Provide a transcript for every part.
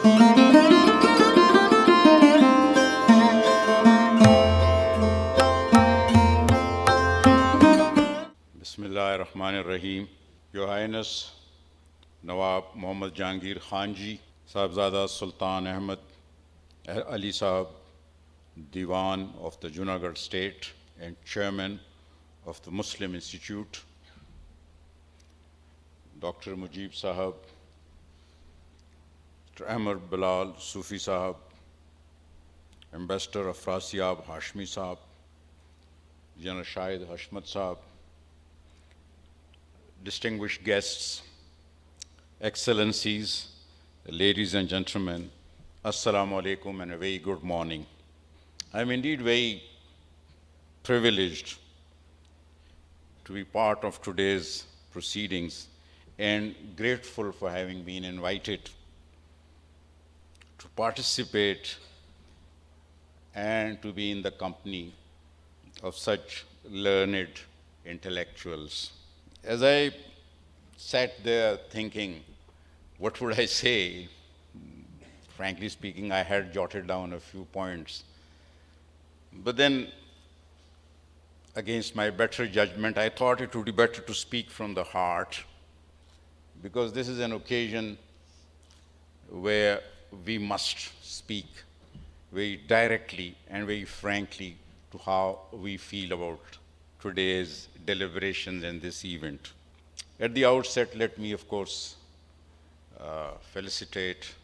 Bismillahirrahmanirrahim. Your Highness Nawab Muhammad Jahangir Khanji, Sahibzada Sultan Ahmed Ali Sahab, Diwan of the Junagadh State and Chairman of the Muslim Institute, Dr. Mujib Sahab, Dr. Amr Bilal Sufi Sahab, Ambassador Afrasiab Hashmi Sahab, General Shahid Hashmat Sahab, distinguished guests, excellencies, ladies and gentlemen, Assalamu alaikum and a very good morning. I'm indeed very privileged to be part of today's proceedings and grateful for having been invited to participate and to be in the company of such learned intellectuals. As I sat there thinking, what would I say? Frankly speaking, I had jotted down a few points. But then, against my better judgment, I thought it would be better to speak from the heart, because this is an occasion where we must speak very directly and very frankly to how we feel about today's deliberations in this event. At the outset, let me, of course, felicitate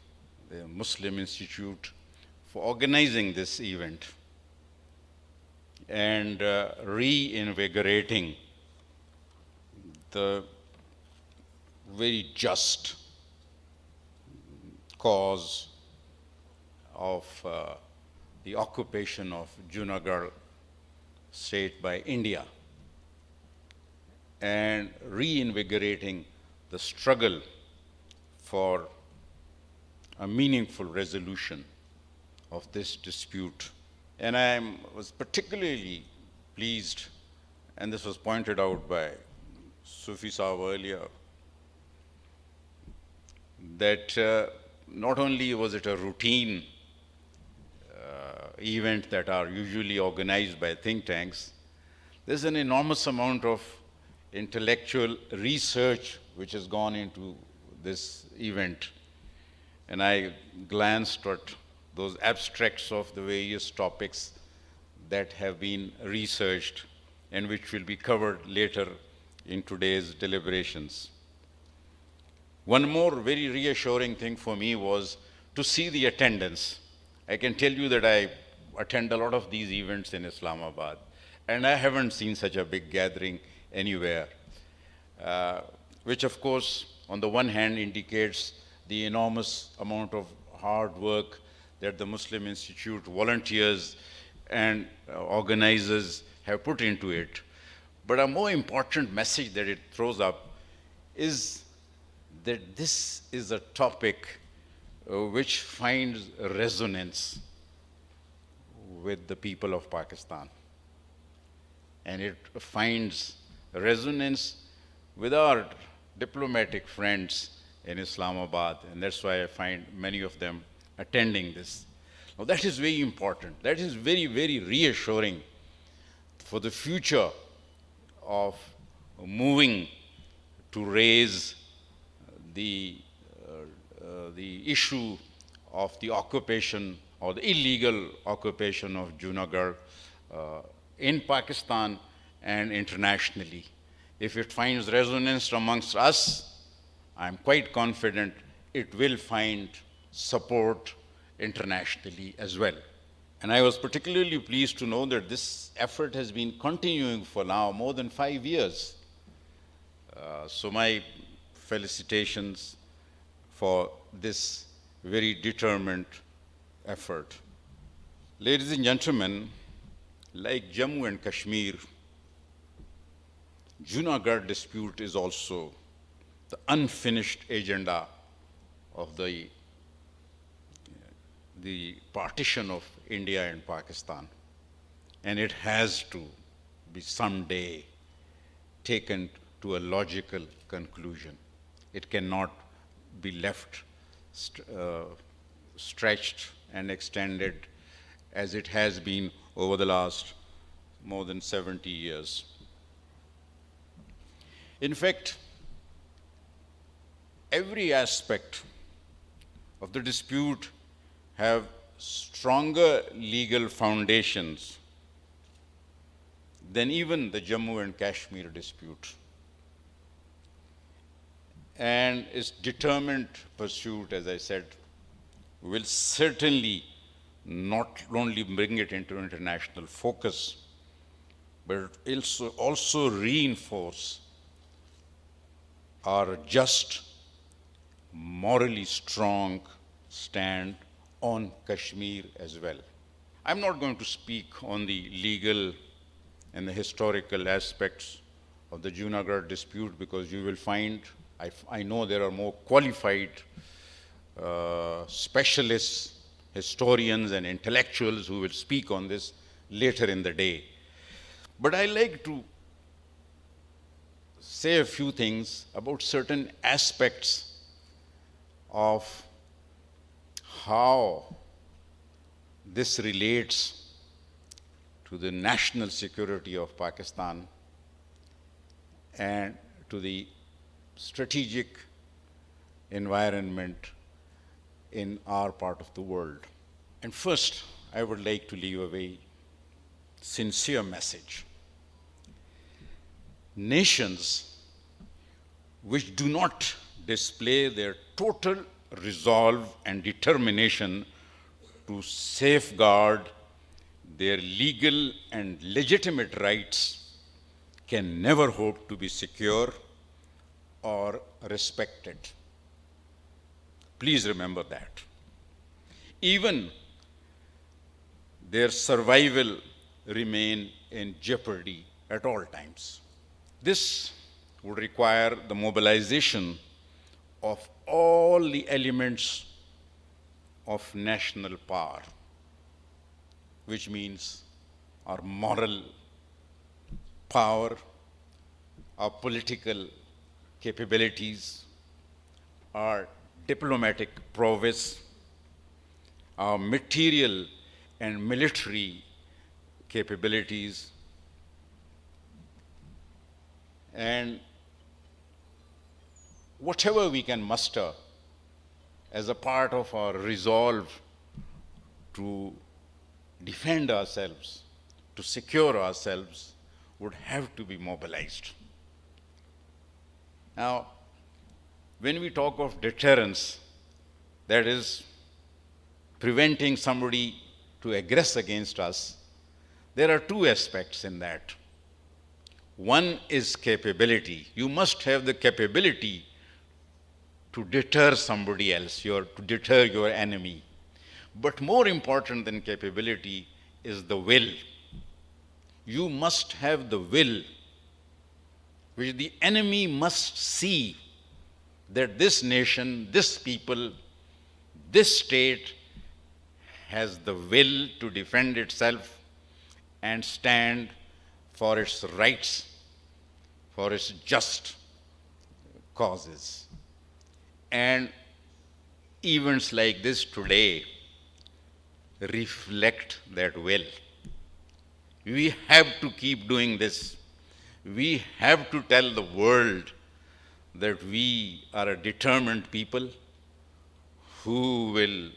the Muslim Institute for organizing this event and reinvigorating the very just cause of the occupation of Junagadh state by India and reinvigorating the struggle for a meaningful resolution of this dispute. And I was particularly pleased, and this was pointed out by Sufi Saab earlier, that not only was it a routine event that are usually organized by think tanks, there's an enormous amount of intellectual research which has gone into this event. And I glanced at those abstracts of the various topics that have been researched and which will be covered later in today's deliberations. One more very reassuring thing for me was to see the attendance. I can tell you that I attend a lot of these events in Islamabad, and I haven't seen such a big gathering anywhere, which of course, on the one hand, indicates the enormous amount of hard work that the Muslim Institute volunteers and organizers have put into it. But a more important message that it throws up is that this is a topic which finds resonance with the people of Pakistan. And it finds resonance with our diplomatic friends in Islamabad, and that's why I find many of them attending this. Now that is very important. That is very, very reassuring for the future of moving to raise the issue of the occupation or the illegal occupation of Junagadh in Pakistan and internationally. If it finds resonance amongst us, I'm quite confident it will find support internationally as well. And I was particularly pleased to know that this effort has been continuing for now more than 5 years. So my felicitations for this very determined effort. Ladies and gentlemen, like Jammu and Kashmir, Junagadh dispute is also the unfinished agenda of the partition of India and Pakistan. And it has to be someday taken to a logical conclusion. It cannot be left stretched and extended as it has been over the last more than 70 years. In fact, every aspect of the dispute have stronger legal foundations than even the Jammu and Kashmir dispute. And its determined pursuit, as I said, will certainly not only bring it into international focus, but it will also reinforce our just, morally strong stand on Kashmir as well. I'm not going to speak on the legal and the historical aspects of the Junagadh dispute because you will find, I know there are more qualified specialists, historians and intellectuals who will speak on this later in the day. But I like to say a few things about certain aspects of how this relates to the national security of Pakistan and to the strategic environment in our part of the world. And first, I would like to leave a very sincere message. Nations which do not display their total resolve and determination to safeguard their legal and legitimate rights can never hope to be secure or respected. Please remember that. Even their survival remain in jeopardy at all times. This would require the mobilization of all the elements of national power, which means our moral power, our political capabilities, our diplomatic prowess, our material and military capabilities, and whatever we can muster as a part of our resolve to defend ourselves, to secure ourselves, would have to be mobilized. Now, when we talk of deterrence, that is preventing somebody to aggress against us, there are two aspects in that. One is capability. You must have the capability to deter somebody else, to deter your enemy. But more important than capability is the will. You must have the will, which the enemy must see that this nation, this people, this state has the will to defend itself and stand for its rights, for its just causes. And events like this today reflect that will. We have to keep doing this. We have to tell the world that we are a determined people who will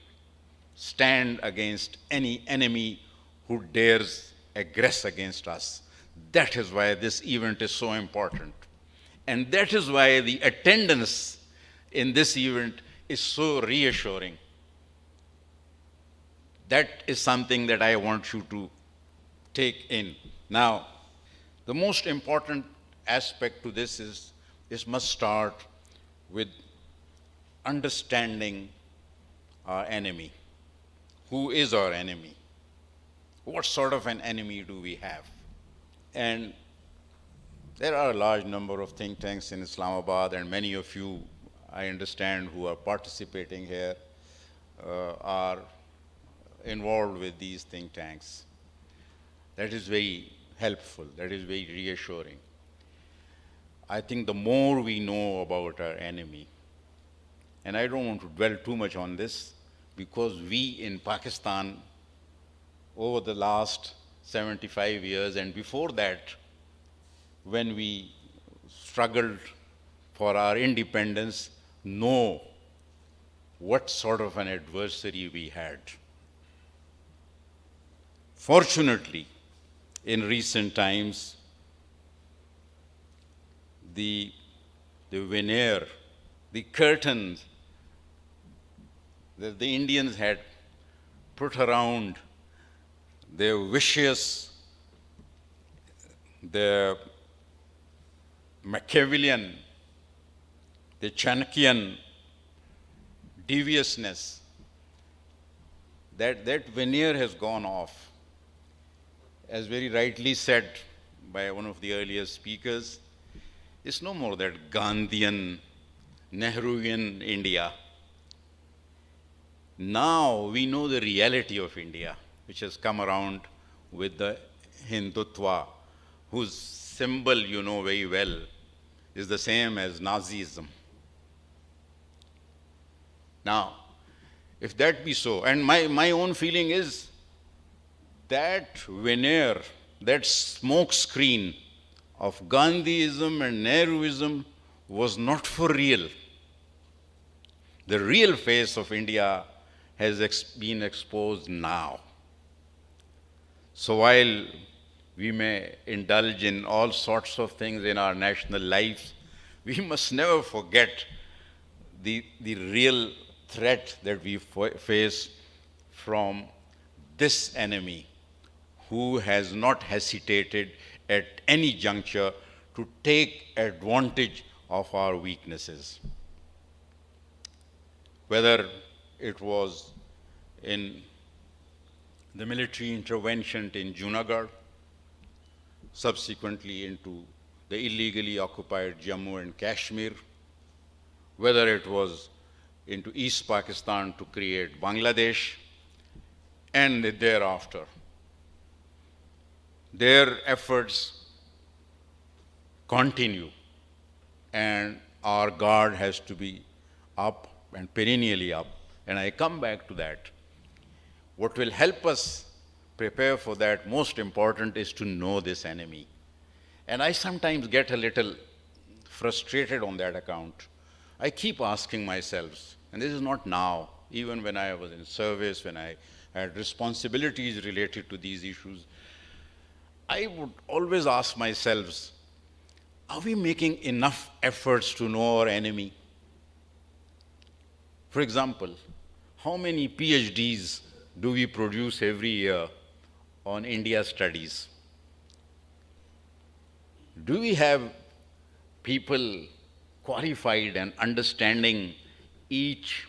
stand against any enemy who dares aggress against us. That is why this event is so important. And that is why the attendance in this event is so reassuring. That is something that I want you to take in. Now, the most important aspect to this is must start with understanding our enemy. Who is our enemy? What sort of an enemy do we have? And there are a large number of think tanks in Islamabad, and many of you, I understand, who are participating here are involved with these think tanks. That is very helpful. That is very reassuring. I think the more we know about our enemy, and I don't want to dwell too much on this, because we in Pakistan, over the last 75 years and before that, when we struggled for our independence, know what sort of an adversary we had. Fortunately, in recent times, the veneer, the curtains that the Indians had put around their vicious, their Machiavellian, the Chanakyan deviousness, that veneer has gone off. As very rightly said by one of the earlier speakers, it's no more that Gandhian, Nehruvian India. Now we know the reality of India, which has come around with the Hindutva, whose symbol you know very well is the same as Nazism. Now, if that be so, and my own feeling is that veneer, that smoke screen of Gandhiism and Nehruism was not for real. The real face of India has been exposed now. So while we may indulge in all sorts of things in our national lives, we must never forget the real threat that we face from this enemy, who has not hesitated at any juncture to take advantage of our weaknesses. Whether it was in the military intervention in Junagadh, subsequently into the illegally occupied Jammu and Kashmir, whether it was into East Pakistan to create Bangladesh, and thereafter. Their efforts continue, and our guard has to be up and perennially up. And I come back to that. What will help us prepare for that, most important, is to know this enemy. And I sometimes get a little frustrated on that account. I keep asking myself, and this is not now, even when I was in service, when I had responsibilities related to these issues, I would always ask myself, are we making enough efforts to know our enemy? For example, how many PhDs do we produce every year on India studies? Do we have people qualified and understanding each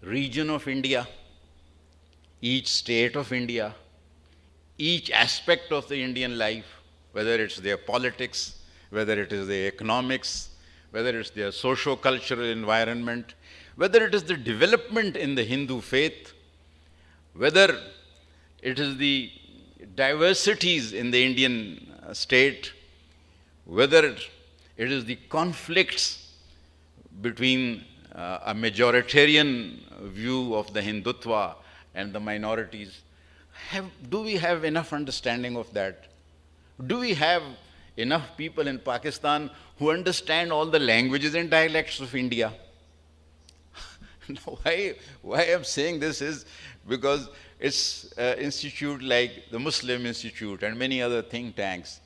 region of India, each state of India, each aspect of the Indian life, whether it's their politics, whether it is their economics, whether it's their socio-cultural environment, whether it is the development in the Hindu faith, whether it is the diversities in the Indian state, whether it is the conflicts between a majoritarian view of the Hindutva and the minorities. Do we have enough understanding of that? Do we have enough people in Pakistan who understand all the languages and dialects of India? Now, why I'm saying this is because it's an institute like the Muslim Institute and many other think tanks,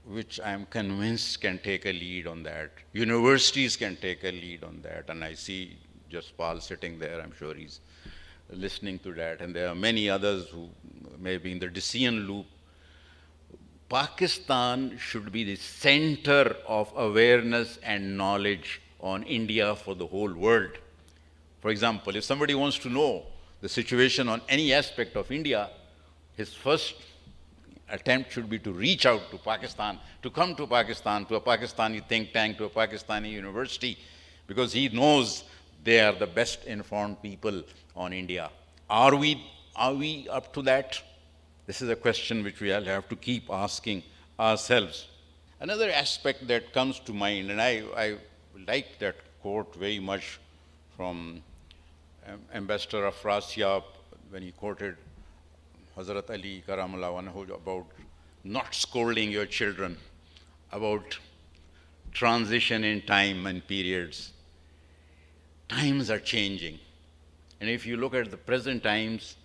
which I'm convinced can take a lead on that. Universities can take a lead on that. And I see Jaspal sitting there, I'm sure he's listening to that. And there are many others who may be in the decision loop. Pakistan should be the center of awareness and knowledge on India for the whole world. For example, if somebody wants to know the situation on any aspect of India, his first attempt should be to reach out to Pakistan, to come to Pakistan, to a Pakistani think tank, to a Pakistani university, because he knows they are the best informed people on India. Are we up to that? This is a question which we all have to keep asking ourselves. Another aspect that comes to mind, and I like that quote very much from Ambassador Afrasiab, when he quoted Hazrat Ali Karamallah Anhu about not scolding your children, about transition in time and periods. Times are changing. And if you look at the present times,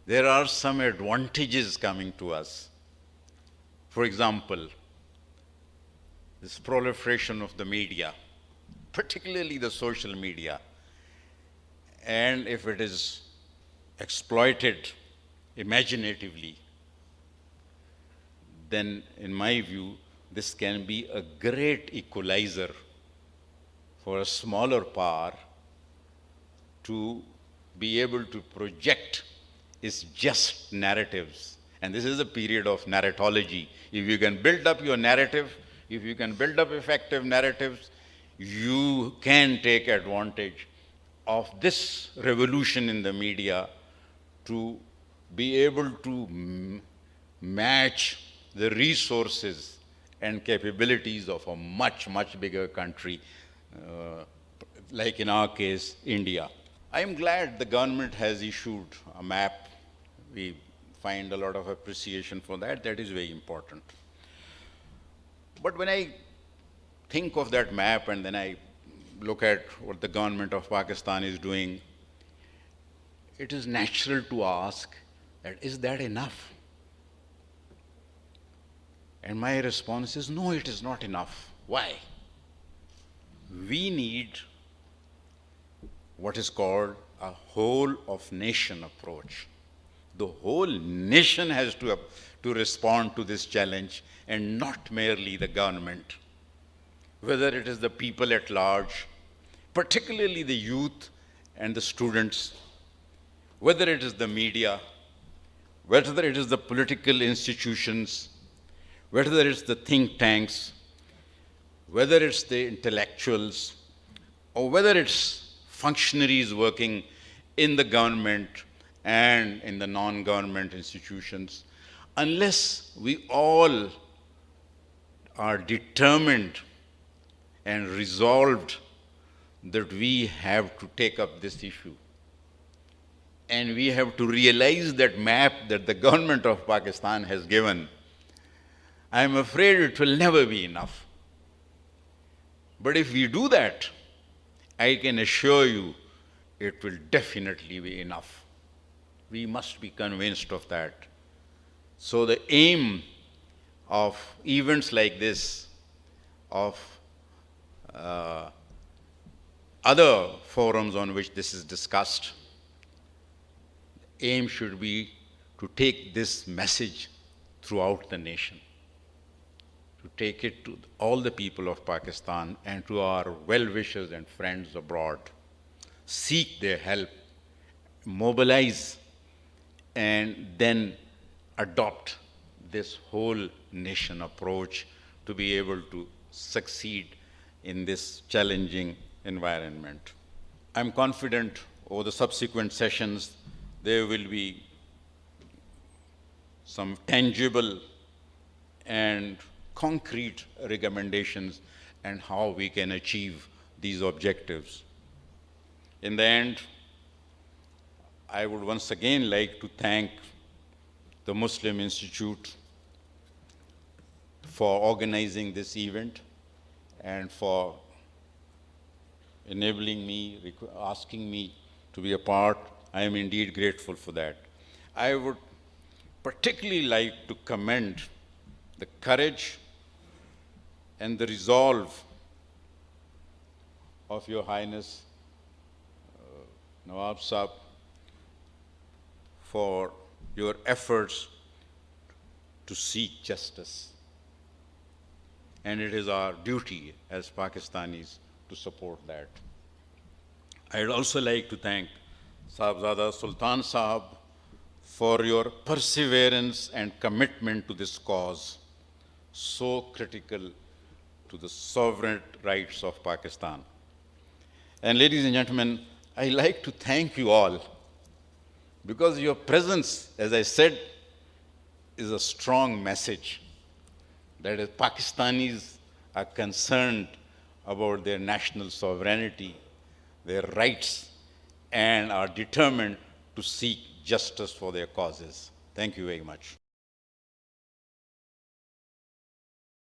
there are some advantages coming to us. For example, this proliferation of the media, particularly the social media, and if it is exploited imaginatively, then in my view, this can be a great equalizer for a smaller power to be able to project its just narratives. And this is a period of narratology. If you can build up your narrative, if you can build up effective narratives, you can take advantage of this revolution in the media to be able to match the resources and capabilities of a much, much bigger country, like in our case, India. I am glad the government has issued a map. We find a lot of appreciation for that. That is very important. But when I think of that map and then I look at what the government of Pakistan is doing, it is natural to ask that, is that enough? And my response is, no, it is not enough. Why? We need what is called a whole of nation approach. The whole nation has to respond to this challenge, and not merely the government. Whether it is the people at large, particularly the youth and the students, whether it is the media, whether it is the political institutions, whether it's the think tanks, whether it's the intellectuals, or whether it's functionaries working in the government and in the non-government institutions, unless we all are determined and resolved that we have to take up this issue, and we have to realize that map that the government of Pakistan has given, I am afraid it will never be enough. But if we do that, I can assure you it will definitely be enough. We must be convinced of that. So the aim of events like this, of other forums on which this is discussed, aim should be to take this message throughout the nation, to take it to all the people of Pakistan and to our well-wishers and friends abroad. Seek their help, mobilize, and then adopt this whole nation approach to be able to succeed in this challenging environment. I'm confident over the subsequent sessions there will be some tangible and concrete recommendations and how we can achieve these objectives. In the end, I would once again like to thank the Muslim Institute for organizing this event and for enabling me, asking me to be a part. I am indeed grateful for that. I would particularly like to commend the courage and the resolve of Your Highness Nawab Sahib for your efforts to seek justice. And it is our duty as Pakistanis to support that. I'd also like to thank Sahibzada Sultan Sahib for your perseverance and commitment to this cause, so critical to the sovereign rights of Pakistan. And ladies and gentlemen, I like to thank you all because your presence, as I said, is a strong message that is Pakistanis are concerned about their national sovereignty, their rights, and are determined to seek justice for their causes. Thank you very much.